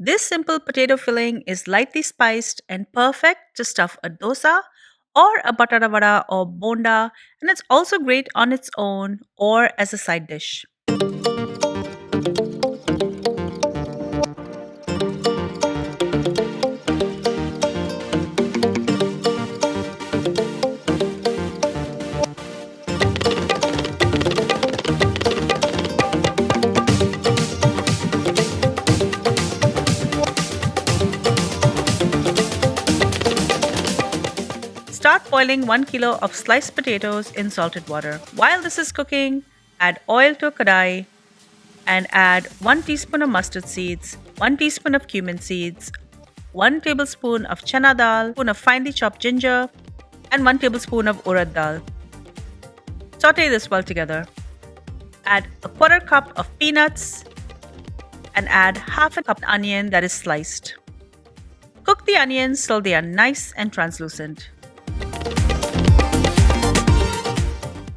This simple potato filling is lightly spiced and perfect to stuff a dosa or a Batatawada or Bonda, and it's also great on its own or as a side dish. Start boiling 1 kilo of sliced potatoes in salted water. While this is cooking, add oil to a kadai and add 1 teaspoon of mustard seeds, 1 teaspoon of cumin seeds, 1 tablespoon of Chana Dhal, 1 teaspoon of finely chopped ginger, and 1 tablespoon of Urad Dhal. Saute this well together. Add a quarter cup of peanuts and add half a cup of onion that is sliced. Cook the onions till they are nice and translucent.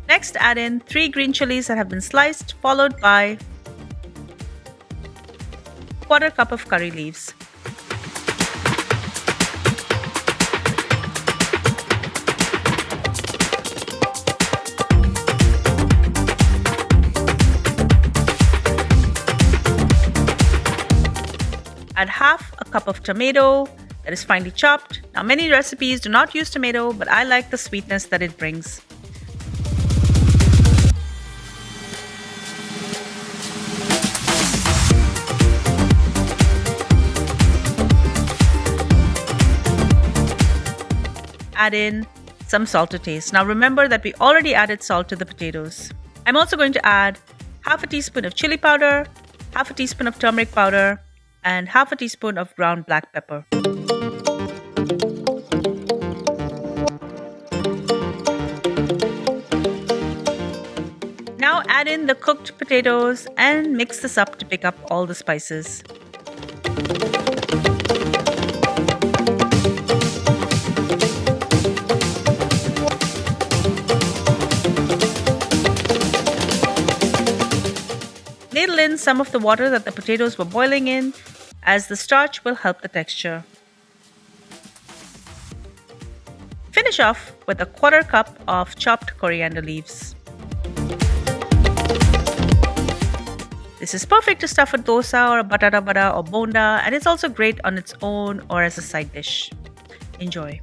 Next, add in 3 green chilies that have been sliced, followed by quarter cup of curry leaves. Add half a cup of tomato that is finely chopped. Now, many recipes do not use tomato, but I like the sweetness that it brings. Add in some salt to taste. Now remember that we already added salt to the potatoes. I'm also going to add half a teaspoon of chili powder, half a teaspoon of turmeric powder, and half a teaspoon of ground black pepper. Now add in the cooked potatoes and mix this up to pick up all the spices. Ladle in some of the water that the potatoes were boiling in, as the starch will help the texture. Finish off with a quarter cup of chopped coriander leaves. This is perfect to stuff a dosa or a Batatawada or Bonda, and it's also great on its own or as a side dish. Enjoy.